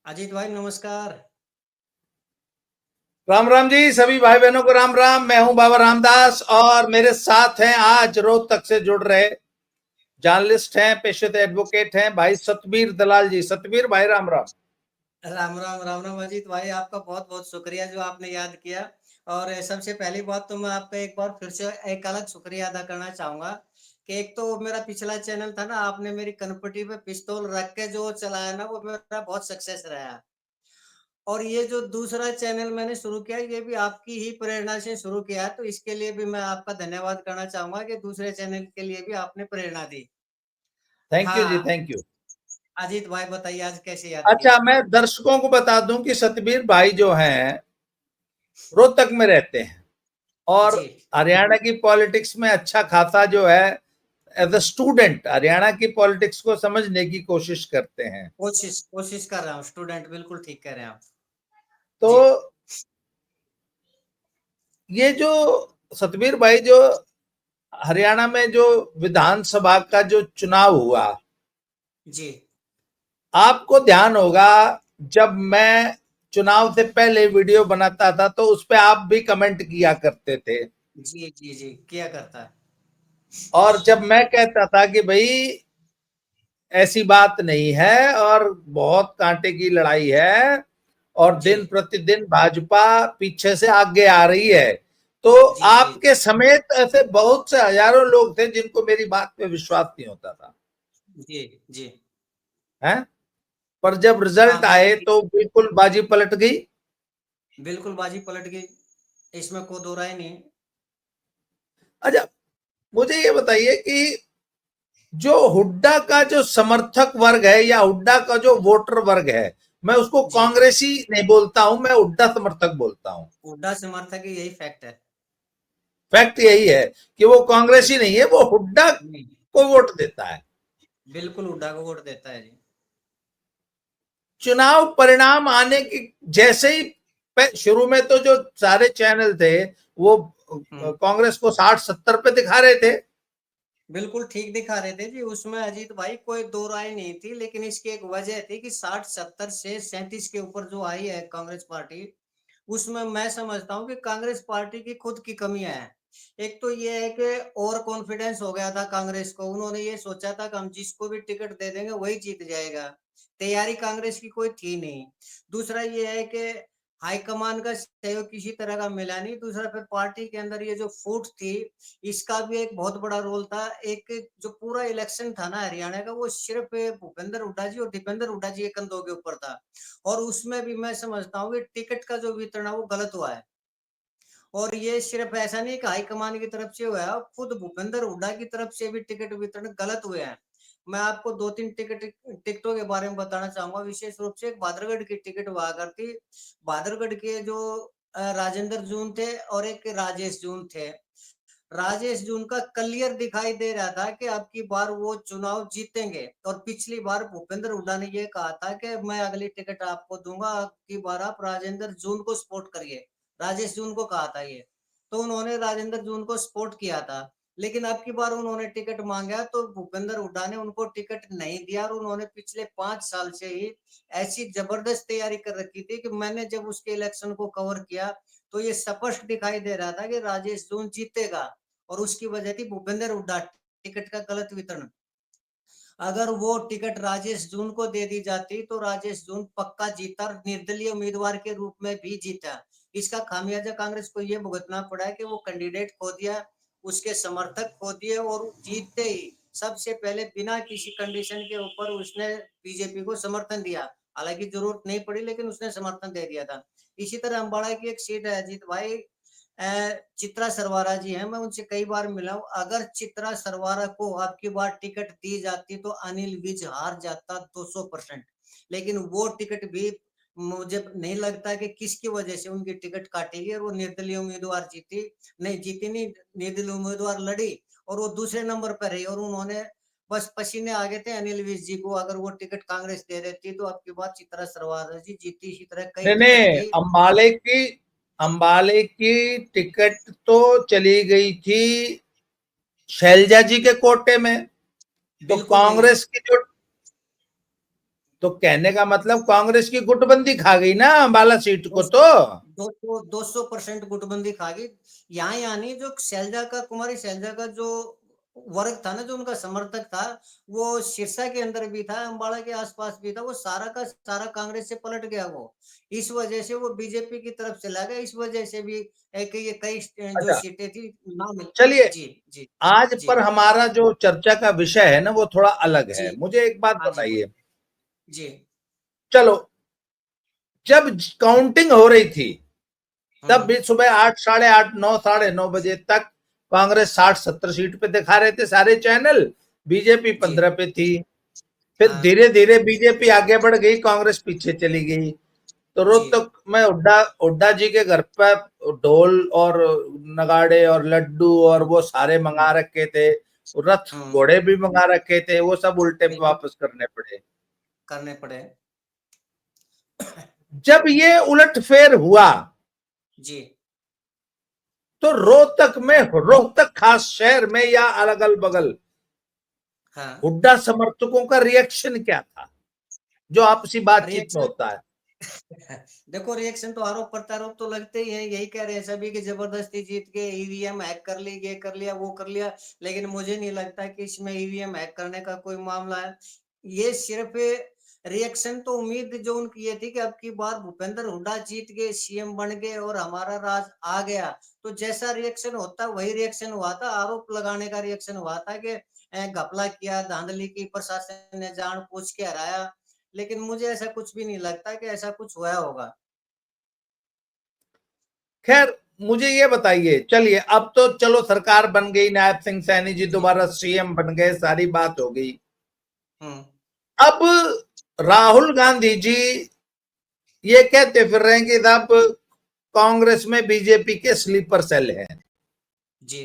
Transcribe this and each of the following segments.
अजीत भाई नमस्कार। राम राम जी, सभी भाई बहनों को राम राम। मैं हूं बाबा रामदास और मेरे साथ हैं आज रोहतक से जुड़ रहे जर्नलिस्ट हैं, पेशे से एडवोकेट हैं भाई सतबीर दलाल जी। सतबीर भाई राम राम। राम राम राम राम अजीत भाई, आपका बहुत बहुत शुक्रिया जो आपने याद किया। और सबसे पहली बात तो मैं आपका एक बार फिर से एक अलग शुक्रिया अदा करना चाहूंगा कि एक तो मेरा पिछला चैनल था ना, आपने मेरी कनपटी पे पिस्तौल रख के जो चलाया ना, वो मेरा बहुत सक्सेस रहा। और ये जो दूसरा चैनल मैंने शुरू किया, ये भी आपकी ही प्रेरणा से शुरू किया है, तो इसके लिए भी मैं आपका धन्यवाद करना चाहूंगा कि दूसरे चैनल के लिए भी आपने प्रेरणा दी। थैंक यू जी, हाँ। Thank you. अजीत भाई बताइए आज कैसे याद अच्छा, किया। मैं दर्शकों को बता दूं कि सतबीर भाई जो हैं रोहतक में रहते हैं और जी। हरियाणा की पॉलिटिक्स में अच्छा खासा जो है एज अ स्टूडेंट हरियाणा की पॉलिटिक्स को समझने की कोशिश करते हैं। कोशिश कोशिश कर रहा हूँ, स्टूडेंट बिल्कुल ठीक कह रहे हैं आप। तो जी। ये जो सतबीर भाई जो हरियाणा में जो विधानसभा का जो चुनाव हुआ, जी। आपको ध्यान होगा जब मैं चुनाव से पहले वीडियो बनाता था तो उस पे आप भी कमेंट किया करते थे। जी। जी। जी क्या करता है। और जब मैं कहता था कि भाई ऐसी बात नहीं है और बहुत कांटे की लड़ाई है और जी। दिन प्रतिदिन भाजपा पीछे से आगे आ रही है, तो जी। जी। आपके समेत ऐसे बहुत से हजारों लोग थे जिनको मेरी बात पे विश्वास नहीं होता था जी। जी। है। पर जब हाँ रिजल्ट आए बिल्कुल। तो बिल्कुल बाजी पलट गई। बिल्कुल बाजी पलट गई, इसमें कोई दो राय नहीं। अच्छा, मुझे ये बताइए कि जो हुड्डा का जो समर्थक वर्ग है या हुड्डा का जो वोटर वर्ग है, मैं उसको जी। कांग्रेसी नहीं बोलता हूं, मैं हुड्डा समर्थक बोलता हूं। हुड्डा समर्थक ही यही फैक्ट है। फैक्ट यही है कि वो जी। कांग्रेसी नहीं है, वो हुड्डा नहीं। को वोट देता है। बिल्कुल हुड्डा को वोट देता है जी। चुनाव परिणाम आने की जैसे ही शुरू में तो जो सारे चैनल थे वो हम्म। कांग्रेस को 60-70 पे दिखा रहे थे। बिल्कुल ठीक दिखा रहे थे जी, उसमें अजीत भाई कोई दो राय नहीं थी, लेकिन इसकी एक वजह थी कि 60-70 से 37 के ऊपर जो आई है कांग्रेस पार्टी, उसमें मैं समझता हूँ कि कांग्रेस पार्टी की खुद की कमियां हैं। एक तो ये है कि ओवर कॉन्फिडेंस हो गया था कांग्रेस को, उन्होंने ये सोचा था कि हम जिसको भी टिकट दे देंगे वही जीत जाएगा। तैयारी कांग्रेस की कोई थी नहीं। दूसरा ये है कि हाईकमान का सहयोग किसी तरह का मिला नहीं। दूसरा फिर पार्टी के अंदर ये जो फूट थी, इसका भी एक बहुत बड़ा रोल था। एक जो पूरा इलेक्शन था ना हरियाणा का, वो सिर्फ भूपेंद्र हुड्डा जी और दीपेंद्र हुड्डा जी के कंधों के ऊपर था। और उसमें भी मैं समझता हूँ कि टिकट का जो वितरण है वो गलत हुआ है। और ये सिर्फ ऐसा नहीं कि हाईकमान की तरफ से हुआ है, खुद भूपेंद्र हुड्डा की तरफ से भी टिकट वितरण गलत हुए हैं। मैं आपको दो तीन टिकटों के बारे में बताना चाहूंगा। विशेष रूप से एक भादरगढ़ की टिकट हुआ करती। भादरगढ़ के जो राजेंद्र जून थे और एक राजेश जून थे। राजेश जून का क्लियर दिखाई दे रहा था कि अब की बार वो चुनाव जीतेंगे। और पिछली बार भूपेंद्र हुड्डा ने ये कहा था कि मैं अगली टिकट आपको दूंगा, अब की बार आप राजेंद्र जून को सपोर्ट करिए। राजेश जून को कहा था ये, तो उन्होंने राजेंद्र जून को सपोर्ट किया था। लेकिन अब की बार उन्होंने टिकट मांगा तो भूपेंद्र हुड्डा ने उनको टिकट नहीं दिया। और उन्होंने पिछले 5 साल से ही ऐसी जबरदस्त तैयारी कर रखी थी कि मैंने जब उसके इलेक्शन को कवर किया तो ये स्पष्ट दिखाई दे रहा था कि राजेश जून जीतेगा। और उसकी वजह थी भूपेंद्र हुड्डा टिकट का गलत वितरण। अगर वो टिकट राजेश जून को दे दी जाती तो राजेश जून पक्का जीता, निर्दलीय उम्मीदवार के रूप में भी जीता। इसका खामियाजा कांग्रेस को ये भुगतना पड़ा है कि वो कैंडिडेट खो दिया, उसके समर्थक खो दिए, और जीतते ही सबसे पहले बिना किसी कंडीशन के ऊपर उसने बीजेपी को समर्थन दिया। हालांकि जरूरत नहीं पड़ी, लेकिन उसने समर्थन दे दिया था। इसी तरह अम्बाड़ा की एक सीट है अजीत भाई, चित्रा सरवारा जी हैं, मैं उनसे कई बार मिला हूं। अगर चित्रा सरवारा को आपकी बार टिकट दी जाती तो अनिल विज हार जाता 200%। लेकिन वो टिकट भी मुझे नहीं लगता कि किसकी वजह से उनकी टिकट काटी गई और वो निर्दलीय उम्मीदवार नहीं, निर्दलीय उम्मीदवार लड़ी और वो दूसरे नंबर पर रही। और उन्होंने बस पसीने आ गए थे अनिल विज जी को। अगर वो टिकट कांग्रेस दे देती तो आपकी बात चित्रा सरवारा जी जीती। इसी तरह कई नहीं टिकट नहीं, थी। अंबाले की टिकट तो चली गई थी शैलजा जी के कोटे में। तो बिल्कुल नहीं। कांग्रेस की जो तो कहने का मतलब कांग्रेस की गुटबंदी खा गई ना अंबाला सीट को तो। 200% गुटबंदी खा गई। यहाँ नहीं, जो शैलजा का, कुमारी शैलजा का जो वर्ग था ना, जो उनका समर्थक था, वो सिरसा के अंदर भी था, अम्बाड़ा के आसपास भी था, वो सारा का सारा कांग्रेस से पलट गया वो। इस वजह से वो बीजेपी की तरफ चला गया। इस वजह से भी ये कई जो अच्छा सीटें थी ना मिल। चलिए, जी जी आज जी पर हमारा जो चर्चा का विषय है ना वो थोड़ा अलग जी। है। मुझे एक बात हाँ जी, बताइए, बोलिए। जी। चलो जब काउंटिंग हो रही थी तब हम्म। भी सुबह 8, साढ़े 8, 9, साढ़े 9 बजे तक कांग्रेस 60-70 सीट पे दिखा रहे थे सारे चैनल, बीजेपी जी। 15 पे थी। फिर हाँ धीरे धीरे बीजेपी आगे बढ़ गई, कांग्रेस पीछे चली गई। तो जी रोहतक में हुड्डा हुड्डा जी के घर पर ढोल और नगाड़े और लड्डू और वो सारे मंगा रखे थे, रथ हम्म। घोड़े भी मंगा रखे थे, वो सब उल्टे पे बिल्कुल वापस करने पड़े। करने पड़े। जब ये उलटफेर हुआ जी। तो रोहतक खास शहर में या अलग बगल हाँ। हुड्डा समर्थकों का रिएक्शन क्या था, जो आपसी बातचीत में रिएक्शन होता है? देखो, रिएक्शन तो आरोप प्रत्यारोप तो लगते ही है। यही कह रहे हैं सभी कि जबरदस्ती जीत के ईवीएम हैक कर ली, ये कर लिया, वो कर लिया। लेकिन मुझे नहीं लगता कि इसमें ईवीएम हैक करने का कोई मामला है। ये सिर्फ रिएक्शन तो उम्मीद जो उनकी ये थी कि अब की बार भूपेंद्र हुड्डा जीत गए, सीएम बन गए और हमारा राज आ गया। तो जैसा रिएक्शन होता वही रिएक्शन हुआ था। आरोप लगाने का रिएक्शन हुआ था कि घपला किया, धांधली की, प्रशासन ने जान पूछ के हराया। लेकिन मुझे ऐसा कुछ भी नहीं लगता कि ऐसा कुछ हुआ होगा। खैर मुझे ये बताइए, चलिए अब तो चलो सरकार बन गई, नायब सिंह सैनी जी जी। दोबारा सीएम बन गए, सारी बात हो गई। हम्म। अब राहुल गांधी जी ये कहते फिर रहे हैं कि साहब कांग्रेस में बीजेपी के स्लीपर सेल हैं। जी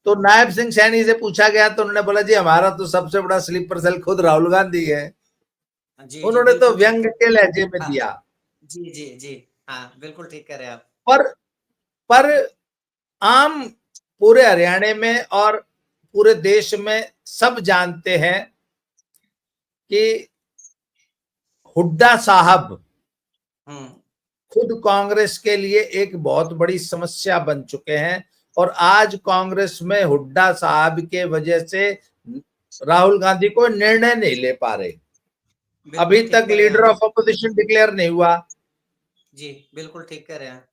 तो नायब सिंह सैनी से पूछा गया तो उन्होंने बोला जी हमारा तो सबसे बड़ा स्लीपर सेल खुद राहुल गांधी है। जी जी, उन्होंने तो बिल्कुल ठीक व्यंग है। के लहजे में हाँ। दिया। जी जी जी। हाँ, बिल्कुल ठीक कह रहे हैं आप। पर पर आम पूरे हरियाणा में और पूरे देश में सब जानते हैं कि हुड्डा साहब हम्म। खुद कांग्रेस के लिए एक बहुत बड़ी समस्या बन चुके हैं। और आज कांग्रेस में हुड्डा साहब के वजह से राहुल गांधी को निर्णय नहीं ले पा रहे। अभी बिल्कुल ठीक तक कह रहे हैं लीडर आप। ऑफ अपोजिशन डिक्लेयर नहीं हुआ। जी, बिल्कुल ठीक कह रहे हैं।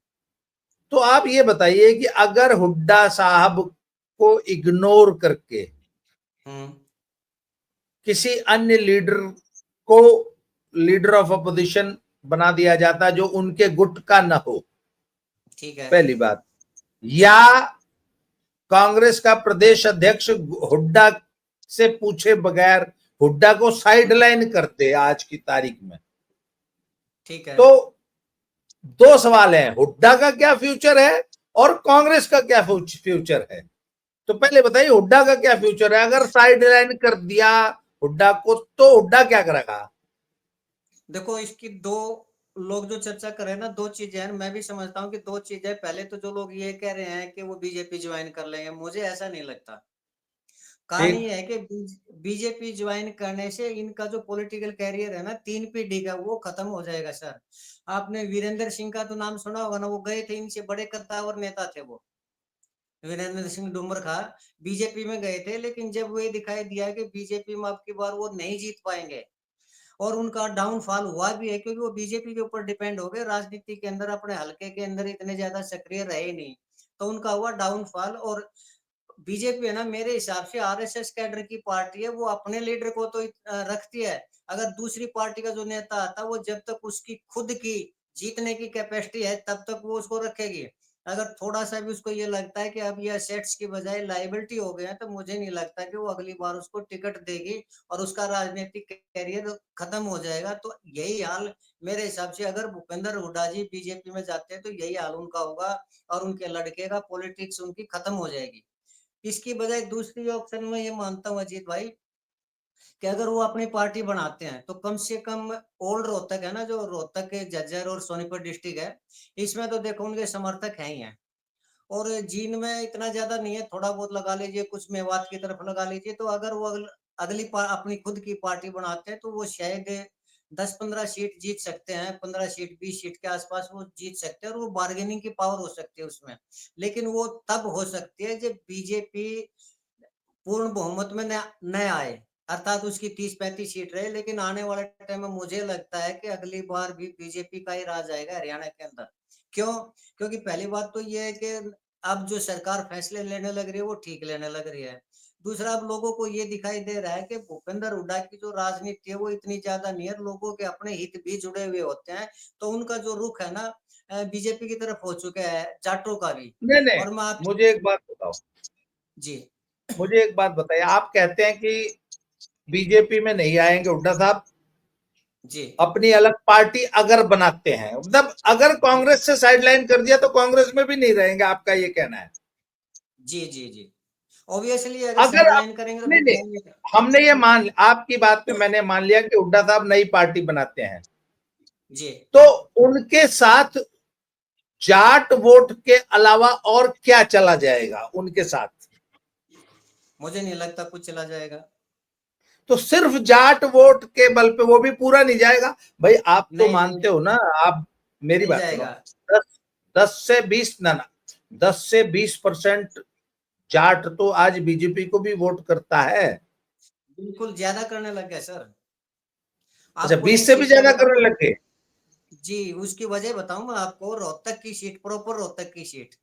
तो आप ये बताइए कि अगर हुड्डा साहब को इग्नोर करके हम्म। किसी अन्य लीडर को लीडर ऑफ अपोजिशन बना दिया जाता जो उनके गुट का न हो, ठीक है। पहली बात, या कांग्रेस का प्रदेश अध्यक्ष हुड्डा से पूछे बगैर हुड्डा को साइडलाइन करते आज की तारीख में, ठीक है। तो दो सवाल हैं, हुड्डा का क्या फ्यूचर है और कांग्रेस का क्या फ्यूचर है। तो पहले बताइए हुड्डा का क्या फ्यूचर है, अगर साइडलाइन कर दिया हुड्डा को तो हुड्डा क्या करेगा? देखो, इसकी दो लोग जो चर्चा कर रहे हैं ना, दो चीजें हैं। मैं भी समझता हूँ कि दो चीजें। पहले तो जो लोग ये कह रहे हैं कि वो बीजेपी ज्वाइन कर लेंगे, मुझे ऐसा नहीं लगता। कारण ठीक। ये है कि बीजेपी ज्वाइन करने से इनका जो पॉलिटिकल कैरियर है ना, 3 पीढ़ी का, वो खत्म हो जाएगा सर। आपने वीरेंद्र सिंह का तो नाम सुना होगा ना, वो गए थे, इनसे बड़े कद्दावर नेता थे वो, वीरेंद्र सिंह डुमर खा, बीजेपी में गए थे। लेकिन जब वो ये दिखाई दिया कि बीजेपी में अब की बार वो नहीं जीत पाएंगे, और उनका डाउनफॉल हुआ भी है, क्योंकि वो बीजेपी के ऊपर डिपेंड हो गए, राजनीति के अंदर अपने हलके के अंदर इतने ज्यादा सक्रिय रहे नहीं, तो उनका हुआ डाउनफॉल। और बीजेपी है ना, मेरे हिसाब से आरएसएस कैडर की पार्टी है। वो अपने लीडर को तो रखती है। अगर दूसरी पार्टी का जो नेता आता है, वो जब तक उसकी खुद की जीतने की कैपेसिटी है तब तक वो उसको रखेगी। अगर थोड़ा सा भी उसको ये लगता है कि अब ये असेट्स की बजाय लायबिलिटी हो गए हैं, तो मुझे नहीं लगता कि वो अगली बार उसको टिकट देगी और उसका राजनीतिक कैरियर खत्म हो जाएगा। तो यही हाल मेरे हिसाब से, अगर भूपेंद्र हुड्डा जी बीजेपी में जाते हैं तो यही हाल उनका होगा, और उनके लड़के का पॉलिटिक्स उनकी खत्म हो जाएगी। इसकी बजाय दूसरी ऑप्शन में ये मानता हूँ अजीत भाई, कि अगर वो अपनी पार्टी बनाते हैं तो कम से कम ओल्ड रोहतक है ना, जो रोहतक के झज्जर और सोनीपत डिस्ट्रिक्ट है, इसमें तो देखो उनके समर्थक हैं ही हैं। और जींद में इतना ज्यादा नहीं है, थोड़ा बहुत लगा लीजिए, कुछ मेवात की तरफ लगा लीजिए। तो अगर वो अपनी खुद की पार्टी बनाते हैं तो वो शायद 10-15 सीट जीत सकते हैं, 15 सीट 20 सीट के आसपास वो जीत सकते हैं और वो बार्गेनिंग की पावर हो सकती है उसमें। लेकिन वो तब हो सकती है जब बीजेपी पूर्ण बहुमत में न आए, अर्थात उसकी 30-35 सीट रहे, लेकिन आने वाले टाइम में मुझे लगता है कि अगली बार भी बीजेपी का ही राज आएगा हरियाणा के अंदर। क्यों? क्योंकि पहली बात तो ये है कि अब जो सरकार फैसले लेने लग रही है, वो ठीक लेने लग रही है। दूसरा, अब लोगों को ये दिखाई दे रहा है कि भूपेंद्र हुड्डा की जो राजनीति है, वो इतनी ज़्यादा नहीं है, लोगों के अपने हित भी जुड़े हुए होते हैं, तो उनका जो रुख है ना बीजेपी की तरफ हो चुका है, जाटों का भी। नहीं नहीं, और मैं आप मुझे एक बात बताओ, जी, मुझे एक बात बताइए, आप कहते हैं कि बीजेपी में नहीं आएंगे हुड्डा साहब, जी। अपनी अलग पार्टी अगर बनाते हैं, मतलब अगर कांग्रेस से साइडलाइन कर दिया तो कांग्रेस में भी नहीं रहेंगे, आपका ये कहना है? जी, जी, जी। ऑब्वियसली अगर अगर आप, साइडलाइन करेंगे तो नहीं फिर नहीं, जाएँगे कहाँ? हमने ये मान, आपकी बात पे मैंने मान लिया कि हुड्डा साहब नई पार्टी बनाते हैं, जी, तो उनके साथ जाट वोट के अलावा और क्या चला जाएगा उनके साथ? मुझे नहीं लगता कुछ चला जाएगा। तो सिर्फ जाट वोट के बल पे वो भी पूरा नहीं जाएगा भाई, आप तो नहीं, नहीं, मानते हो ना, आप मेरी नहीं बात सुनो, जाएगा। 10 10 से 20 ना 10 से 20% जाट तो आज बीजेपी को भी वोट करता है। बिल्कुल ज़्यादा करने लग गए सर। अच्छा, आपको 20 एक से भी सीट का ज्यादा करने बताऊँ? लग गए। जी, उसकी वजह बताऊँ मैं आपको, रोहतक की सीट, प्रॉपर रोहतक की सीट।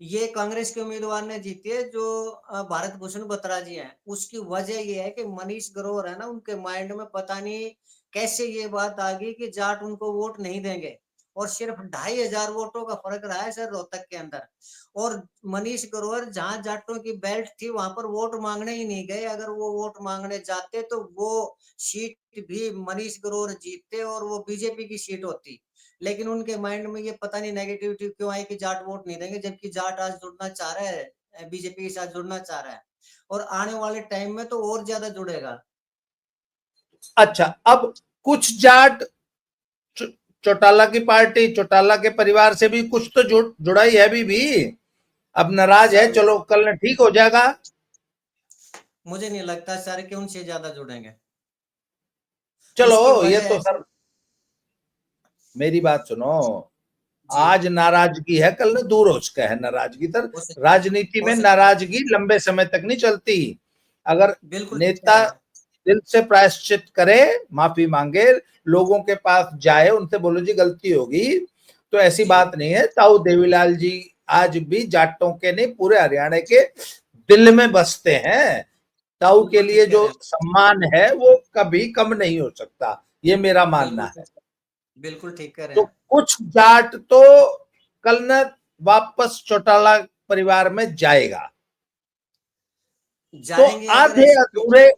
ये कांग्रेस के उम्मीदवार ने जीती है जो भारत भूषण बत्रा जी हैं। उसकी वजह ये है कि मनीष ग्रोवर है ना, उनके माइंड में पता नहीं कैसे ये बात आ गई कि जाट उनको वोट नहीं देंगे और सिर्फ 2,500 वोटों का फर्क रहा है सर रोहतक के अंदर। और मनीष ग्रोवर जहाँ जाटों की बेल्ट थी वहां पर वोट मांगने ही नहीं गए। अगर वो वोट मांगने जाते तो वो सीट भी मनीष ग्रोवर जीतते और वो बीजेपी की सीट होती। लेकिन उनके माइंड में ये पता नहीं नेगेटिविटी क्यों आई कि जाट वोट नहीं देंगे, जबकि जाट आज जुड़ना चाह रहा है, बीजेपी के साथ जुड़ना चाह रहा है और आने वाले टाइम में तो और ज्यादा जुड़ेगा। अच्छा, अब कुछ जाट चौटाला की पार्टी, चौटाला के परिवार से भी कुछ तो जुड़ा ही है भी, अब नाराज है, सर चलो कल ठीक हो जाएगा। मुझे नहीं लगता सर कि उनसे ज्यादा जुड़ेंगे। चलो उसकी ये वजह तो है सर, मेरी बात सुनो, जी, आज नाराजगी है, कल न दूर हो चुका है नाराजगी तर। हो सकता है, राजनीति हो में सकता है। नाराजगी लंबे समय तक नहीं चलती। अगर बिल्कुल ठीक कह नेता रहे हैं। दिल से प्रायश्चित करे, माफी मांगे, लोगों के पास जाए, उनसे बोलो जी गलती होगी, तो ऐसी जी, बात नहीं है। ताऊ देवीलाल जी आज भी जाटों के नहीं, पूरे हरियाणा के दिल में बसते हैं। ताऊ के बिल्कुल लिए ठीक कह जो रहे हैं। सम्मान है वो कभी कम नहीं हो सकता, ये मेरा मानना बिल्कुल है। बिल्कुल ठीक कह रहे तो हैं। कुछ जाट तो कल न वापस चौटाला परिवार में जाएगा, तो जाएंगे अगर आधे ऐसी अधूरे,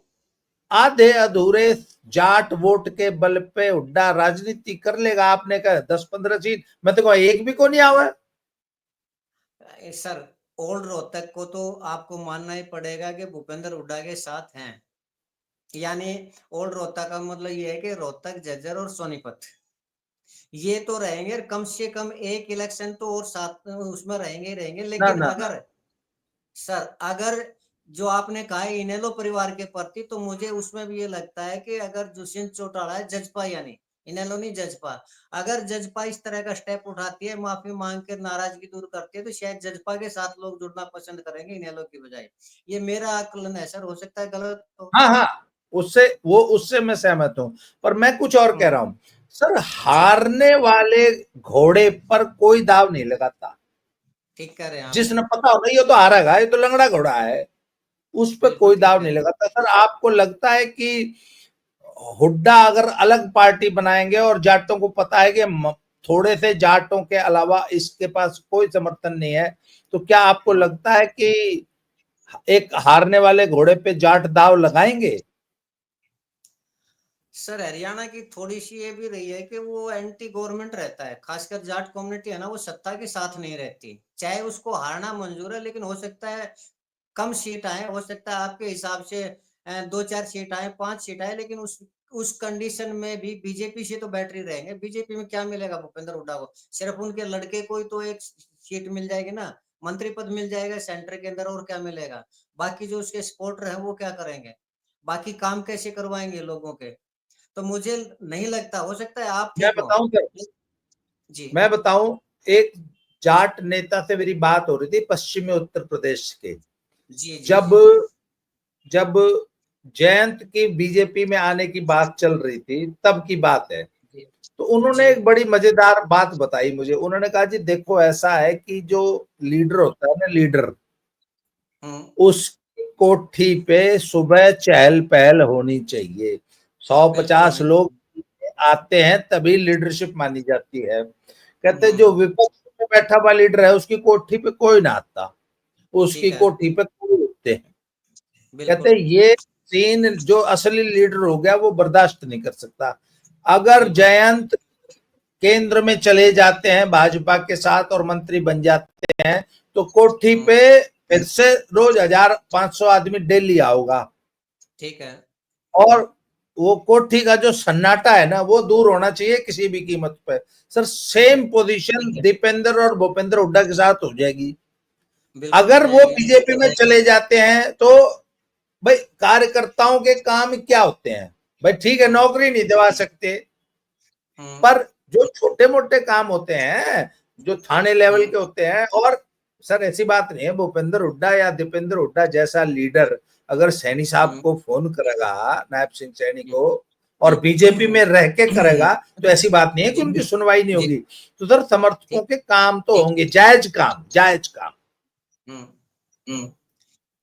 आधे अधूरे जाट वोट के बल पे हुड्डा राजनीति कर लेगा। आपने कहा 10 15 सीट, मैं तो कहा एक भी को नहीं आवा। सर ओल्ड रोहतक को तो आपको मानना ही पड़ेगा कि भूपेंद्र हुड्डा के साथ हैं। यानी ओल्ड रोहतक का मतलब ये है कि रोहतक, झज्जर और सोनीपत ये तो रहेंगे, कम से कम एक इलेक्शन तो और साथ उसमें रहेंगे ही रहेंगे। ना लेकिन ना ना, अगर सर अगर जो आपने कहा है इनेलो परिवार के प्रति, तो मुझे उसमें भी ये लगता है कि अगर दुष्यंत चौटाला है, जजपा यानी इनेलो नहीं जजपा, अगर जजपा इस तरह का स्टेप उठाती है, माफी मांग कर नाराजगी दूर करती है, तो शायद जजपा के साथ लोग जुड़ना पसंद करेंगे इनेलो की बजाय। ये मेरा आकलन है सर, हो सकता है गलत हो। हाँ हाँ, उससे वो, उससे मैं सहमत हूं, पर मैं कुछ और कह हम्म, रहा हूं। सर, जी, हारने वाले घोड़े पर कोई दाव नहीं लगाता। ठीक कह रहे हैं आप। जिसने पता होगा ये तो हारेगा, ये तो लंगड़ा घोड़ा है, उस पर बिल्कुल कोई ठीक दाव कह नहीं रहे हैं। लगाता। सर, आपको लगता है कि हुड्डा अगर अलग पार्टी बनाएंगे और जाटों को पता है कि थोड़े से जाटों के अलावा इसके पास कोई समर्थन नहीं है, तो क्या आपको हम्म। लगता है कि एक हारने वाले घोड़े पे जाट दाव लगाएंगे? सर हरियाणा की थोड़ी सी ये भी रही है कि वो एंटी गवर्नमेंट रहता है, खासकर जाट कम्युनिटी है ना, वो सत्ता के साथ नहीं रहती। चाहे उसको हारना मंजूर है, लेकिन हो सकता है कम सीट आए, हो सकता है आपके हिसाब से 2-4 सीट आए, 5 सीट आए, लेकिन उस कंडीशन में भी बीजेपी से तो बैटरी रहेंगे। बीजेपी में क्या मिलेगा भूपेंद्र हुड्डा को? सिर्फ उनके लड़के को ही तो एक सीट मिल जाएगी ना, मंत्री पद मिल जाएगा सेंटर के अंदर, और क्या मिलेगा? बाकी जो उसके सपोर्टर है वो क्या करेंगे? बाकी काम कैसे करवाएंगे लोगों के? तो मुझे नहीं लगता, हो सकता है आप मैं ठीक हो। बताऊं सर, जी मैं बताऊं, एक जाट नेता से मेरी बात हो रही थी पश्चिमी उत्तर प्रदेश के। जी जी जब जी जब जयंत की बीजेपी में आने की बात चल रही थी, तब की बात है। जी तो उन्होंने जी। एक बड़ी मजेदार बात बताई मुझे। उन्होंने कहा जी देखो, ऐसा है कि जो लीडर होता है ना, लीडर, हम्म उस कोठी पे सुबह चहल पहल होनी चाहिए। सौ बिल्कुल पचास होना लोग चाहिए। आते हैं तभी लीडरशिप मानी जाती है। कहते हैं जो हम्म। विपक्ष में बैठा हुआ लीडर है उसकी कोठी पे कोई ना आता, उसकी ठीक है। कोठी पे कोई उठते हैं। कहते हैं बिल्कुल ये सीन जो असली लीडर हो गया वो बर्दाश्त नहीं कर सकता। अगर बिल्कुल। जयंत केंद्र में चले जाते हैं भाजपा के साथ और मंत्री बन जाते हैं, तो कोठी हम्म। पे फिर से रोज 1,000-500 आदमी डेली आओगा। ठीक है। और वो कोठी का जो सन्नाटा है ना, वो दूर होना चाहिए किसी भी कीमत पे। सर ठीक है। सेम पोजीशन दीपेंद्र और भूपेंद्र हुड्डा के साथ हो जाएगी। बिल्कुल हो अगर वो जाएगी। बीजेपी में चले जाते हैं तो भाई कार्यकर्ताओं के काम क्या होते हैं? भाई ठीक है, हम्म नौकरी नहीं दिलवा सकते, हम्म पर जो छोटे मोटे काम होते हैं, जो थाने लेवल हम्म के होते हैं। और सर ऐसी बात नहीं है, भूपेंद्र हुड्डा या दीपेंद्र हुड्डा जैसा लीडर अगर सैनी साहब हम्म, को फोन करेगा, नायब सिंह सैनी जी को, और बीजेपी में रह के करेगा, तो जी ऐसी बात नहीं है कि जी उनकी सुनवाई नहीं जी। होगी। तो सर समर्थकों ठीक के काम तो ठीक। होंगे, जायज काम, जायज काम। हम्म हम्म।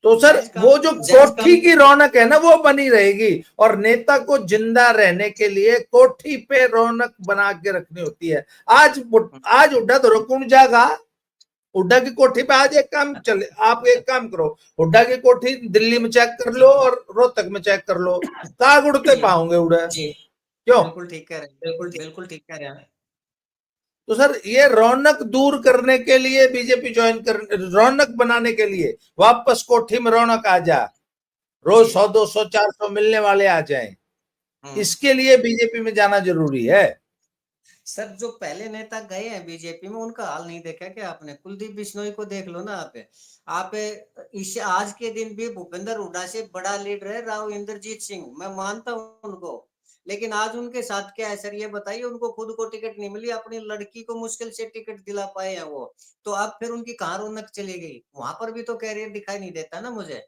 तो सर जायज काम। वो जो जायज कोठी काम। की रौनक है ना, वो बनी रहेगी। और नेता को जिंदा रहने के लिए कोठी पे रौनक बना के रखनी होती है। आज आज हुड्डा तो रुकन जागा। हुड्डा की कोठी पे आज एक काम चले, आप एक काम करो, हुड्डा की कोठी दिल्ली में चेक कर लो और रोहतक में चेक कर लो, कहाँ उड़ते जी पाओगे उड़े? जी। क्यों? बिल्कुल ठीक कह रहे हैं। बिल्कुल ठीक कह रहे हैं। तो सर ये रौनक दूर करने के लिए बीजेपी ज्वाइन कर, रौनक बनाने के लिए वापस कोठी में रौनक आ जा, रोज जी। 100, 200, 400 मिलने वाले आ जाएं, हम्म। इसके लिए बीजेपी में जाना जरूरी है। सर जो पहले नेता गए हैं बीजेपी में उनका हाल नहीं देखा क्या आपने? कुलदीप बिश्नोई को देख लो ना आप इस आज के दिन भी भूपेंद्र हुड्डा से बड़ा लीडर है राव इंद्रजीत सिंह, मैं मानता हूं उनको। लेकिन आज उनके साथ क्या है सर, ये बताइए। उनको खुद को टिकट नहीं मिली, अपनी लड़की को मुश्किल से टिकट दिला पाए हैं वो। तो अब फिर उनकी कहाँ रौनक चली गई? वहां पर भी तो कैरियर दिखाई नहीं देता ना मुझे।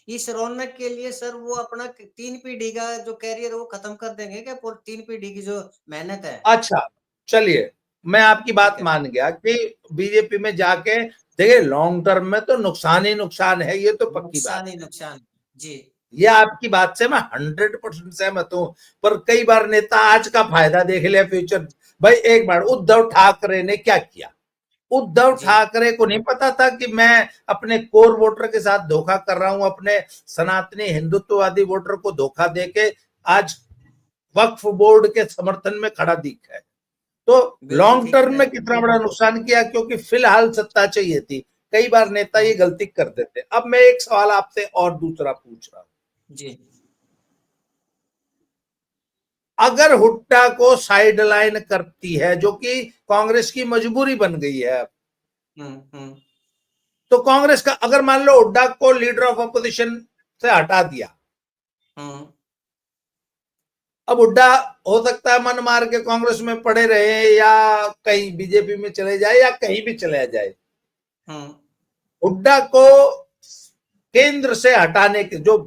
इस रौनक के लिए सर वो अपना 3 पीढ़ी का जो कैरियर है वो खत्म कर देंगे क्या? 3 पीढ़ी की जो मेहनत है। अच्छा, चलिए, मैं आपकी बात ठीक है। मान गया कि बीजेपी में जाके देखिए लॉन्ग टर्म में तो नुकसान ही नुकसान है, ये तो पक्की बात नुकसान ही है। नुकसान। जी ये आपकी बात से मैं 100% सहमत हूं। पर कई बार नेता आज का फायदा देख लिया फ्यूचर। भाई एक बार उद्धव ठाकरे ने क्या किया? उद्धव जी ठाकरे को नहीं पता था कि मैं अपने कोर वोटर के साथ धोखा कर रहा हूं, अपने सनातनी हिंदुत्ववादी वोटर को धोखा देके आज वक्फ बोर्ड के समर्थन में खड़ा दिखा है। तो बिल्कुल लॉन्ग ठीक टर्म कह में रहे कितना बड़ा नुकसान किया, क्योंकि फिलहाल सत्ता चाहिए थी। कई बार नेता हैं। ये गलती कर देते। अब मैं एक सवाल आपसे और दूसरा पूछ रहा हूं। जी। अगर हुड्डा को साइड लाइन करती है, जो कि कांग्रेस की मजबूरी बन गई है, हम्म। तो कांग्रेस का अगर मान लो हुड्डा को लीडर ऑफ अपोजिशन से हटा दिया, हम्म अब हुड्डा हो सकता है मन मार के कांग्रेस में पड़े रहे या कहीं बीजेपी में चले जाए या कहीं भी चले जाए। हम्म हुड्डा को केंद्र से हटाने के जो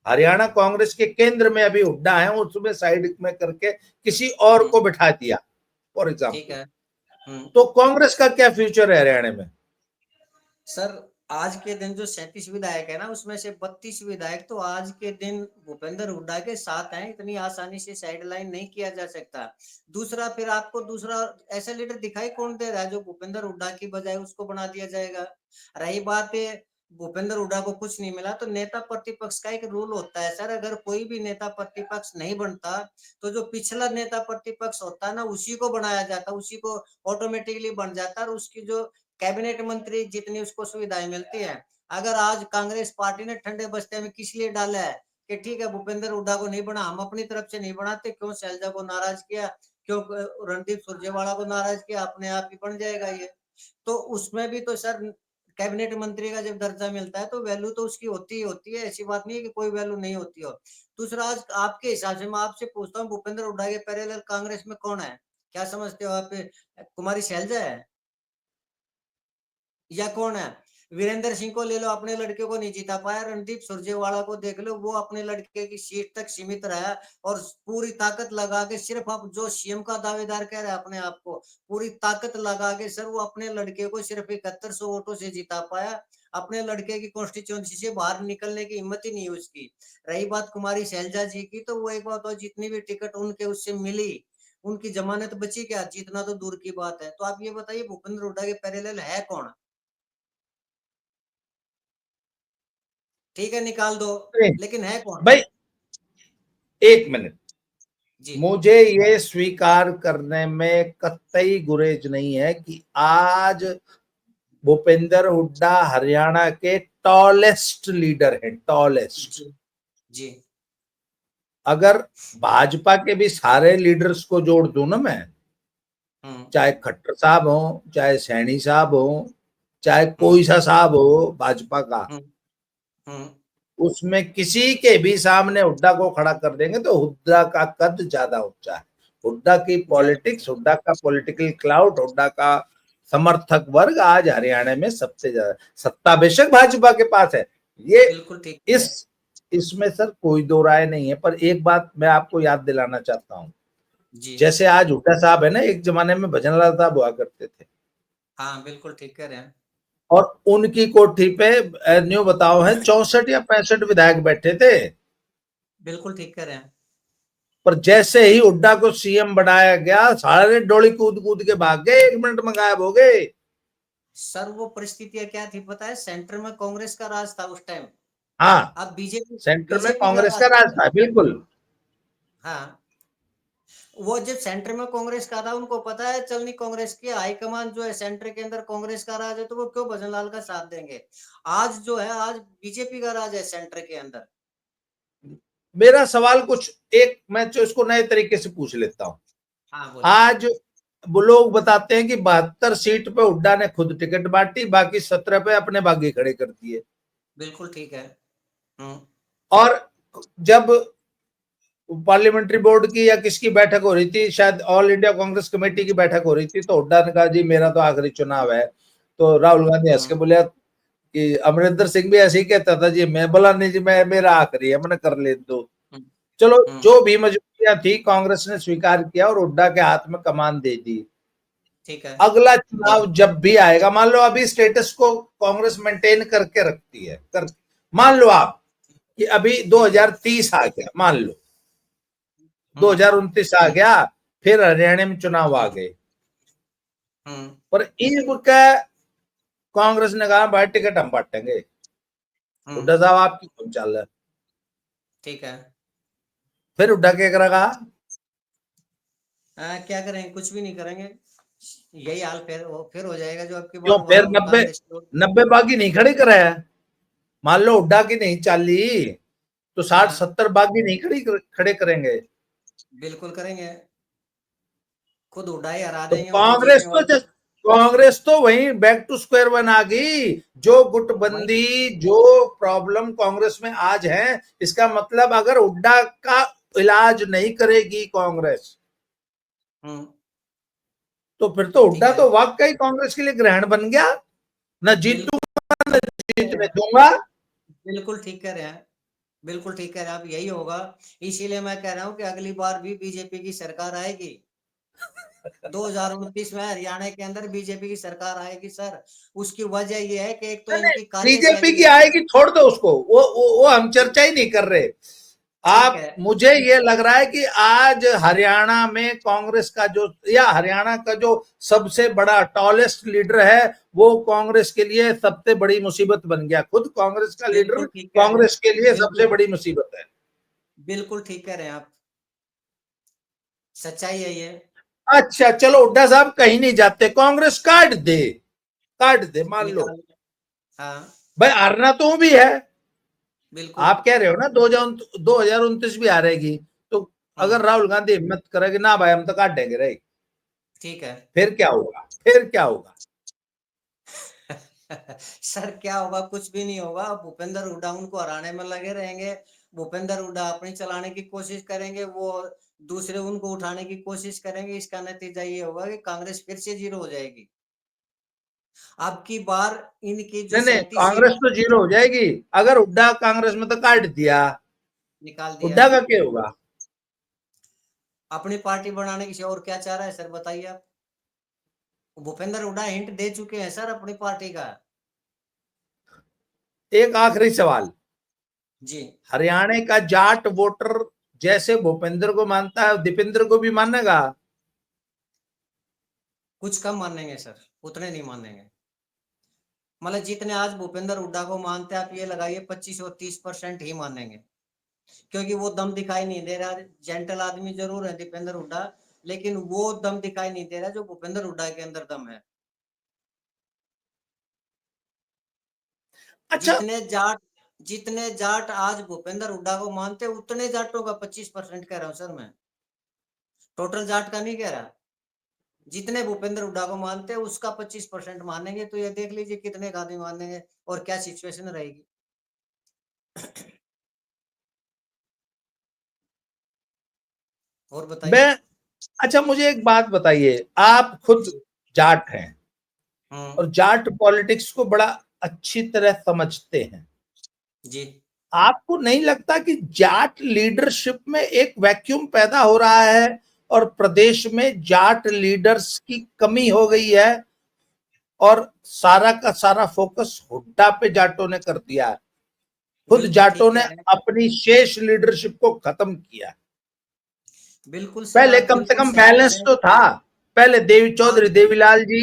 हरियाणा कांग्रेस के केंद्र में अभी हुड्डा है, उसमें साइड में करके किसी और हम्म। को बिठा दिया फॉर ठीक एग्जाम्पल, है। तो कांग्रेस का क्या फ्यूचर है हरियाणा में? सर आज के दिन जो 37 विधायक है ना, उसमें से 32 विधायक तो आज के दिन भूपेंद्र हुड्डा के साथ हैं। इतनी आसानी से साइड लाइन नहीं किया जा सकता। दूसरा फिर आपको दूसरा ऐसा लीडर दिखाई कौन दे रहा है जो भूपेंद्र हुड्डा की बजाय उसको बना दिया जाएगा? रही बात है भूपेंद्र हुड्डा को कुछ नहीं मिला, तो नेता प्रतिपक्ष का एक रूल होता है सर, अगर कोई भी नेता प्रतिपक्ष नहीं बनता तो जो पिछला नेता प्रतिपक्ष होता है ना उसी को बनाया जाता, उसी को ऑटोमेटिकली बन जाता, और उसकी जो कैबिनेट मंत्री जितनी उसको सुविधाएं मिलती है। अगर आज कांग्रेस पार्टी ने ठंडे बस्ते में किस लिए डाला है कि ठीक है भूपेंद्र हुड्डा को नहीं बना, हम अपनी तरफ से नहीं बनाते, क्यों शैलजा को नाराज किया, क्यों रणदीप सुरजेवाला को नाराज किया, अपने आप ही बन जाएगा ये। तो उसमें भी तो सर कैबिनेट मंत्री का जब दर्जा मिलता है तो वैल्यू तो उसकी होती ही होती है, ऐसी बात नहीं है कि कोई वैल्यू नहीं होती हो। दूसरा, आज आपके हिसाब से मैं आपसे पूछता हूँ, भूपेंद्र हुड्डा के पैरेलल कांग्रेस में कौन है? क्या समझते हो आप? कुमारी शैलजा है या कौन है? वीरेंद्र सिंह को ले लो, अपने लड़के को नहीं जीता पाया। रणदीप सुरजेवाला को देख लो, वो अपने लड़के की सीट तक सीमित रहा और पूरी ताकत लगा के, सिर्फ अब जो सीएम का दावेदार कह रहा है अपने आप को, पूरी ताकत लगा के सर वो अपने लड़के को सिर्फ 7100 वोटों से जिता पाया। अपने लड़के की कॉन्स्टिट्यूंसी से बाहर निकलने की हिम्मत ही नहीं उसकी। रही बात कुमारी शैलजा जी की, तो वो एक बात और, जितनी भी टिकट उनके उससे मिली, उनकी जमानत बची क्या? जीतना तो दूर की बात है। तो आप ये बताइए, भूपेंद्र हुड्डा के पैरेलल है कौन? ठीक है, निकाल दो, नहीं, लेकिन है कौन? भाई एक मिनट, जी। मुझे ये स्वीकार करने में कतई गुरेज नहीं है कि आज भूपेंद्र हुड्डा हरियाणा के टॉलेस्ट लीडर हैं, टॉलेस्ट। जी। जी। अगर भाजपा के भी सारे लीडर्स को जोड़ दूं ना मैं, हम्म। चाहे खट्टर साहब हो, चाहे सैनी साहब हो, चाहे हम्म। कोई सा साहब हो भाजपा का, हम्म। हम्म। उसमें किसी के भी सामने हुड्डा को खड़ा कर देंगे तो हुड्डा का कद ज्यादा ऊंचा है। हुड्डा की ज्यादा पॉलिटिक्स, हुड्डा का पॉलिटिकल क्लाउड, हुड्डा का समर्थक वर्ग आज हरियाणा में सबसे ज्यादा। सत्ता बेशक भाजपा के पास है, ये बिल्कुल ठीक है। इस इसमें सर कोई दो राय नहीं है। पर एक बात मैं आपको याद दिलाना चाहता हूं, जी। जैसे आज हुड्डा साहब है ना, एक जमाने में भजनलाल साहब हुआ करते थे, हाँ, बिल्कुल ठीक कह रहे हैं। और उनकी कोठी पे न्यू बताओ है 64 या 65 विधायक बैठे थे। बिल्कुल ठीक कह रहे हैं। पर जैसे ही हुड्डा को सीएम बनाया गया, सारे डोली कूद कूद के भाग गए, 1 मिनट में गायब हो गए। सर वो परिस्थितियां क्या थी पता है? सेंटर में कांग्रेस का राज था उस टाइम। हाँ, अब बीजेपी, सेंटर में बीजेपी का कांग्रेस का राज राज है। था, बिल्कुल। हाँ, वो जब सेंटर में कांग्रेस का था, उनको पता है चलनी कांग्रेस की हाईकमान जो है, सेंटर के अंदर कांग्रेस का राज है, तो वो क्यों भजनलाल का साथ देंगे? आज जो है, आज बीजेपी का राज है सेंटर के अंदर। मेरा सवाल कुछ एक, मैं जो इसको नए तरीके से पूछ लेता हूं। हाँ, बोलिए। आज वो लोग बताते हैं कि 72 सीट पे हुड्डा ने खुद टिकट बांटी, बाकी 17 पे अपने बागी खड़े कर दिए। बिल्कुल ठीक है। हम्म। और जब पार्लियामेंट्री बोर्ड की या किसकी बैठक हो रही थी, शायद ऑल इंडिया कांग्रेस कमेटी की बैठक हो रही थी, तो हुड्डा ने कहा जी मेरा तो आखिरी चुनाव है। तो राहुल गांधी हंस के हम्म। बोले कि अमरिंदर सिंह भी ऐसे ही कहता था जी, मैं बोला नहीं जी, मैं मेरा आखिरी है, मैंने कर ले दो। हम्म। चलो, हम्म। जो भी मजबूरियां थी कांग्रेस ने स्वीकार किया और हुड्डा के हाथ में कमान दे दी। ठीक है। अगला चुनाव जब भी आएगा, मान लो अभी स्टेटस को कांग्रेस मेंटेन करके रखती है, मान लो आप कि अभी ठीक है। 2030 आ गया, मान लो हम्म। 2029 आ गया, फिर हरियाणा में चुनाव आ हम्म। गए, हम्म। पर इनका कांग्रेस ने कहा भाई टिकट हम बांटेंगे। हम्म। हुड्डा साहब आपकी कौन चाल है? ठीक है। फिर हुड्डा क्या करेगा? क्या करेंगे? कुछ भी नहीं करेंगे। यही हाल फिर हो जाएगा जो आपकी क्यों बार फिर वाला नब्बे कांग्रेस की नब्बे बागी नहीं खड़ी करे है? मान लो हुड्डा की नहीं चाली, तो 60 हाँ, 70 बागी नहीं खड़े करेंगे। बिल्कुल करेंगे। खुद उड़ाई हरा तो देंगे वो जो जीतने वाले। कांग्रेस तो वही बैक टू स्क्वायर वन आ गई। जो वही। गुटबंदी, जो प्रॉब्लम कांग्रेस में आज है, इसका मतलब अगर हुड्डा का इलाज नहीं करेगी कांग्रेस, हम्म। तो फिर तो ठीक हुड्डा है। तो वाकई कांग्रेस के लिए ग्रहण बन गया। न बिल्कुल जीतूंगा न कह रहे जीतने हैं। दूंगा। बिल्कुल ठीक कह रहे हैं। बिल्कुल ठीक कह रहे हैं आप, यही होगा। इसीलिए मैं कह रहा हूँ कि अगली बार भी बीजेपी की सरकार आएगी। 2029 में हरियाणा के अंदर बीजेपी की सरकार आएगी सर। उसकी वजह यह है कि एक तो इनकी बीजेपी कार्यशैली की ऐसी। आएगी, छोड़ दो उसको, वो हम चर्चा ही नहीं कर रहे। ठीक आप, है। मुझे ये लग रहा है कि आज हरियाणा में कांग्रेस का जो, या हरियाणा का जो सबसे बड़ा टॉलेस्ट लीडर है, वो कांग्रेस के लिए सबसे बड़ी मुसीबत बन गया। खुद कांग्रेस का लीडर बिल्कुल ठीक है। कांग्रेस के लिए सबसे बिल्कुल। बड़ी मुसीबत है। बिल्कुल ठीक कह रहे हैं आप। सच्चाई है ये। अच्छा चलो, हुड्डा साहब कहीं नहीं जाते, कांग्रेस काट दे, काट दे, मान लो निकाल। हाँ। भाई हारना तो भी है। बिल्कुल। आप कह रहे हो ना 2029 भी हारेगी, तो अगर हम्म। राहुल गांधी हिम्मत करेगी ना भाई हम तो काट देंगे रही, ठीक है। फिर क्या होगा? फिर क्या होगा? सर क्या होगा, कुछ भी नहीं होगा। भूपेंद्र हुड्डा उनको हराने में लगे रहेंगे। भूपेंद्र हुड्डा अपनी चलाने की कोशिश करेंगे, वो दूसरे उनको उठाने की कोशिश करेंगे। इसका नतीजा ये होगा कि कांग्रेस फिर से जीरो हो जाएगी। अब की बार इनकी जो नहीं नहीं, 37 सीट कांग्रेस तो जीरो हो जाएगी। अगर हुड्डा कांग्रेस में तो काट दिया, निकाल दिया, हुड्डा का क्या होगा? अपनी पार्टी बनाने की और क्या चाह रहा है सर, बताइए आप। भूपेंद्र हुड्डा हिंट दे चुके हैं सर अपनी पार्टी का। एक आखिरी सवाल, जी, हरियाणा का जाट वोटर जैसे भूपेंद्र को मानता है दीपेंद्र को भी मानेगा? कुछ कम मानेंगे सर, उतने नहीं मानेंगे। मतलब जितने आज भूपेंद्र हुड्डा को मानते हैं, आप ये लगाइए 25 और 30% ही मानेंगे। क्योंकि वो दम दिखाई नहीं दे रहा। जेंटल आदमी जरूर है दीपेंद्र हुड्डा, लेकिन वो दम दिखाई नहीं दे रहा जो भूपेंद्र हुड्डा के अंदर दम है। अच्छा। जितने जाट जितने जाट आज भूपेंद्र हुड्डा को मानते हैं, उतने जाटों का 25% कह रहा हूं सर मैं, टोटल जाट का नहीं कह रहा। जितने भूपेंद्र हुड्डा को मानते हैं उसका 25% मानेंगे, तो ये देख लीजिए कितने आदमी मानेंगे और क्या सिचुएशन रहेगी। और बताइए। मैं अच्छा, मुझे एक बात बताइए, आप खुद जी। जाट हैं हम्म। और जाट पॉलिटिक्स को बड़ा अच्छी तरह समझते हैं। जी। आपको नहीं लगता कि जाट लीडरशिप में एक वैक्यूम पैदा हो रहा है और प्रदेश में जाट लीडर्स की कमी हो गई है और सारा का सारा फोकस हुड्डा पे जाटों ने कर दिया है? खुद बिल्कुल ठीक जाटों ने कह रहे हैं। अपनी शेष लीडरशिप को खत्म किया। बिल्कुल सर, पहले आप कम से बिल्कुल कम सही कह बैलेंस रहे हैं। तो था। पहले देवी हाँ, चौधरी देवीलाल जी।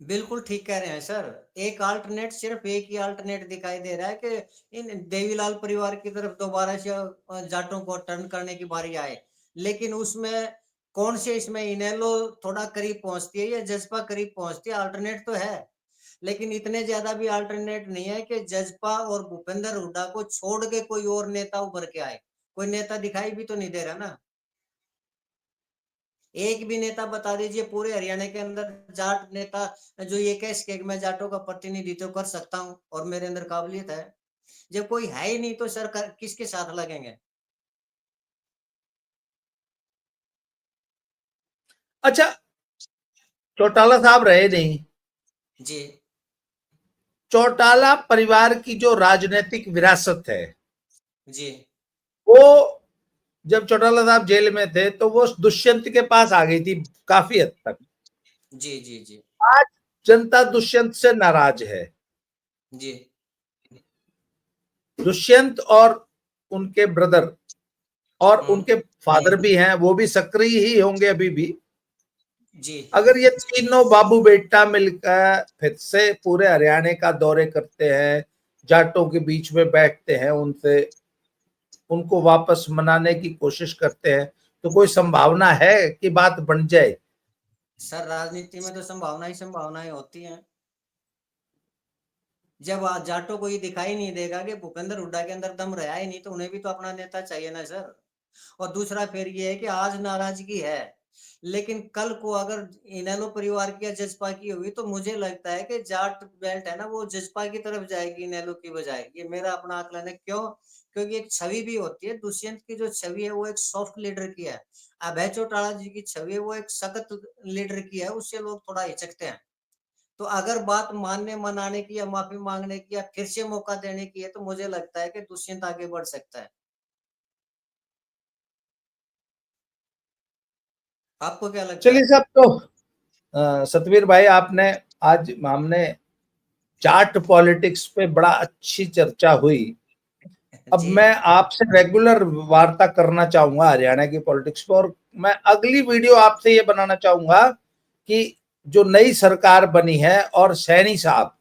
बिल्कुल ठीक कह रहे हैं सर। एक अल्टरनेट, सिर्फ एक ही अल्टरनेट दिखाई दे रहा है कि इन देवीलाल परिवार की तरफ दोबारा से जाटों को टर्न करने की बारी आए। लेकिन उसमें कौन से, इसमें इनेलो थोड़ा करीब पहुंचती है या जजपा करीब पहुंचती है? अल्टरनेट तो है, लेकिन इतने ज्यादा भी अल्टरनेट नहीं है कि जजपा और भूपेंद्र हुड्डा को छोड़ के कोई और नेता उभर के आए। कोई नेता दिखाई भी तो नहीं दे रहा ना। एक भी नेता बता दीजिए पूरे हरियाणा के अंदर, जाट नेता जो ये कह सके कि मैं जाटों का प्रतिनिधित्व कर सकता हूँ और मेरे अंदर काबिलियत है। जब कोई है ही नहीं तो सर किसके साथ लगेंगे? अच्छा, चौटाला साहब रहे नहीं। जी। चौटाला परिवार की जो राजनीतिक विरासत है, जी। वो जब चौटाला साहब जेल में थे तो वो दुष्यंत के पास आ गई थी काफी हद तक। जी। जी। जी। आज जनता दुष्यंत से नाराज है। जी। दुष्यंत और उनके ब्रदर और हम्म। उनके फादर भी हैं, वो भी सक्रिय ही होंगे अभी भी। जी। अगर ये तीनों बाबू बेटा मिलकर फिर से पूरे हरियाणा का दौरे करते हैं, जाटों के बीच में बैठते हैं, उनसे उनको वापस मनाने की कोशिश करते हैं, तो कोई संभावना है कि बात बन जाए? सर राजनीति में तो संभावना ही संभावनाएं होती हैं। जब जाटों को ये दिखाई नहीं देगा कि भूपेंद्र हुड्डा के अंदर दम रहा ही नहीं, तो उन्हें भी तो अपना नेता चाहिए ना सर। और दूसरा फिर ये है कि आज नाराजगी है, लेकिन कल को अगर इनेलो परिवार की या जजपा की हुई, तो मुझे लगता है कि जाट बेल्ट है ना, वो जजपा की तरफ जाएगी इनेलो की बजाय। ये मेरा अपना आकलन है। क्यों? क्योंकि एक छवि भी होती है। दुष्यंत की जो छवि है वो एक सॉफ्ट लीडर की है। अभय चौटाला जी की छवि है वो एक सख्त लीडर की है, उससे लोग थोड़ा हिचकते हैं। तो अगर बात मानने मनाने की या माफी मांगने की या फिर से मौका देने की है, तो मुझे लगता है कि दुष्यंत आगे बढ़ सकता है। आपको क्या लगता चलिए है? साहब, तो सतवीर भाई, आपने आज हमने जाट पॉलिटिक्स पे बड़ा अच्छी चर्चा हुई। अब जी। मैं आपसे रेगुलर वार्ता करना चाहूंगा हरियाणा की पॉलिटिक्स पर, और मैं अगली वीडियो आपसे ये बनाना चाहूंगा कि जो नई सरकार बनी है और सैनी साहब,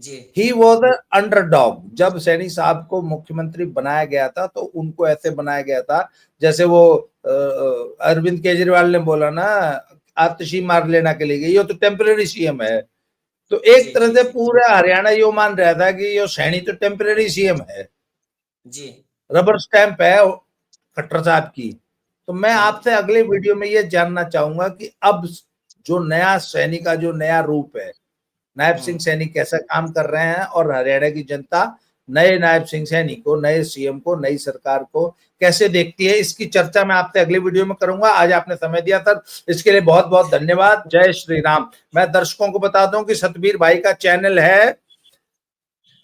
जी। He was underdog. जब सैनी साहब को मुख्यमंत्री बनाया गया था तो उनको ऐसे बनाया गया था जैसे वो अरविंद केजरीवाल ने बोला ना, आतिशी मार लेना के लिए, ये तो टेम्परेरी सीएम है। तो एक जी। तरह जी। से जी। पूरा हरियाणा यो मान रहा था कि ये सैनी तो टेम्परेरी सीएम है, जी। रबर स्टैंप है खट्टर साहब की। तो मैं हम्म। आपसे अगले वीडियो में ये जानना चाहूंगा कि अब जो नया सैनी का जो नया रूप है, नायब सिंह सैनी कैसा काम कर रहे हैं और हरियाणा की जनता नए नायब सिंह सैनी को, नए सीएम को, नई सरकार को कैसे देखती है, इसकी चर्चा मैं आपसे अगले वीडियो में करूंगा। आज आपने समय दिया सर, इसके लिए बहुत बहुत धन्यवाद। जय श्री राम। मैं दर्शकों को बता दूं कि सतबीर भाई का चैनल है,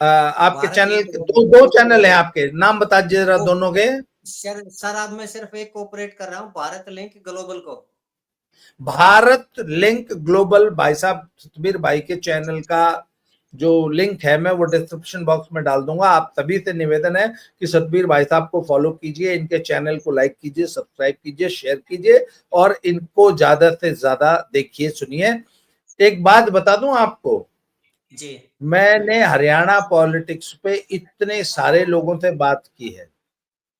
आपके भारत चैनल लिंक दो चैनल है आपके, नाम बता दीजिए जरा दोनों के। सर अब मैं सिर्फ एक कोऑपरेट कर रहा हूँ, भारत लिंक ग्लोबल को। भारत लिंक ग्लोबल, भाई साहब सतबीर भाई के चैनल का जो लिंक है मैं वो डिस्क्रिप्शन बॉक्स में डाल दूंगा। आप सभी से निवेदन है कि सतबीर भाई साहब को फॉलो कीजिए, इनके चैनल को लाइक कीजिए, सब्सक्राइब कीजिए, शेयर कीजिए और इनको ज्यादा से ज्यादा देखिए, सुनिए। एक बात बता दूं आपको जी, मैंने हरियाणा पॉलिटिक्स पे इतने सारे लोगों से बात की है,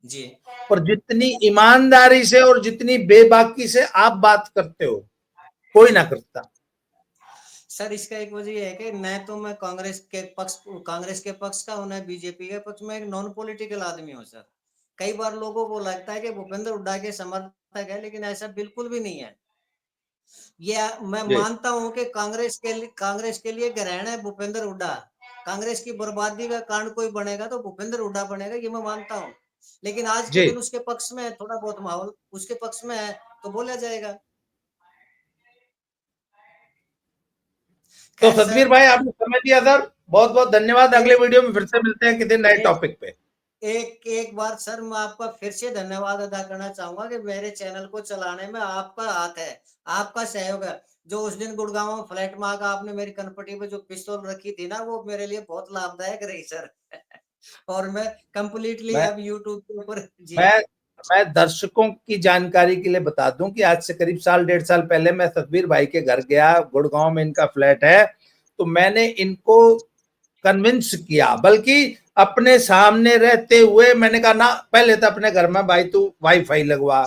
जी और जितनी ईमानदारी से और जितनी बेबाकी से आप बात करते हो कोई ना करता। सर, इसका एक वजह है कि न तो मैं कांग्रेस के पक्ष का हूं, न बीजेपी के पक्ष में, एक नॉन पॉलिटिकल आदमी हूं सर। कई बार लोगों को लगता है कि भूपेंद्र हुड्डा के समर्थक है, लेकिन ऐसा बिल्कुल भी नहीं है। ये मैं जी मानता हूं कि कांग्रेस के लिए ग्रहण है भूपेंद्र हुड्डा। कांग्रेस की बर्बादी का कारण कोई बनेगा तो भूपेंद्र हुड्डा बनेगा, ये मैं मानता हूं। लेकिन आज के जी। दिन उसके पक्ष में है, थोड़ा बहुत माहौल उसके पक्ष में है तो बोला जाएगा। तो खैर सतबीर सर, भाई आपने समय दिया सर, बहुत बहुत धन्यवाद। अगले एक वीडियो में फिर से मिलते हैं किसी नए एक टॉपिक पे। एक एक बार सर, मैं आपका फिर से धन्यवाद अदा करना चाहूंगा कि मेरे चैनल को चलाने में आपका हाथ है, आपका सहयोग है। जो उस दिन गुड़गांव में फ्लैट में आकर आपने मेरी कनपटी पे जो पिस्तौल रखी थी ना, वो मेरे लिए बहुत लाभदायक रही सर। और मैं कंप्लीटली मैं अब यूट्यूब के ऊपर जी, मैं मैं दर्शकों की जानकारी के लिए बता दूं कि आज से करीब साल डेढ़ साल पहले मैं सतबीर भाई के घर गया, गुड़गांव में इनका फ्लैट है, तो मैंने इनको कन्विंस किया, बल्कि अपने सामने रहते हुए मैंने कहा ना, पहले तो अपने घर में भाई तू वाईफाई लगवा,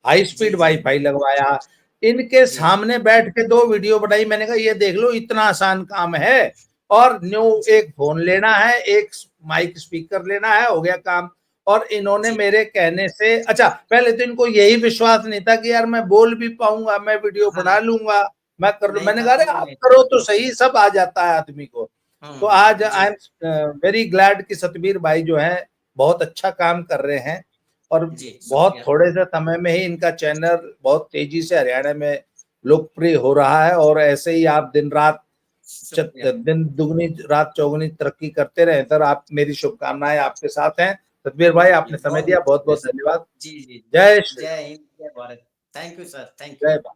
हाई जी, स्पीड जी, वाईफाई लगवाया, इनके जी, सामने बैठ के 2 वीडियो बनाई। मैंने कहा ये देख लो इतना आसान काम है, और न्यू जी, एक फोन लेना है, एक माइक स्पीकर लेना है, हो गया काम। और इन्होंने जी। मेरे कहने से, अच्छा पहले तो इनको यही विश्वास नहीं था कि यार मैं बोल भी पाऊंगा, मैं वीडियो बना हाँ, लूंगा, मैं कर लू, नहीं मैंने था, कहा अरे बिल्कुल आप नहीं था। करो तो सही, सब आ जाता है आदमी को। तो आज जी, आई एम वेरी ग्लैड कि सतबीर भाई जो है बहुत अच्छा काम कर रहे हैं, और जी, बहुत शुक्रिया, थोड़े से समय में ही इनका चैनल बहुत तेजी से हरियाणा में लोकप्रिय हो रहा है। और ऐसे ही आप दिन रात शुक्रिया। दिन दुगनी रात चौगुनी तरक्की करते रहे सर। आप, मेरी शुभकामनाएं आपके साथ हैं। सतबीर भाई जी, आपने समय बहुत दिया, बहुत बहुत शुक्रिया बहुत सर। धन्यवाद। जी, जी, जय श्री जय राम। हिंद, जय Bharat. Thank you sir, thank you. जय भारत।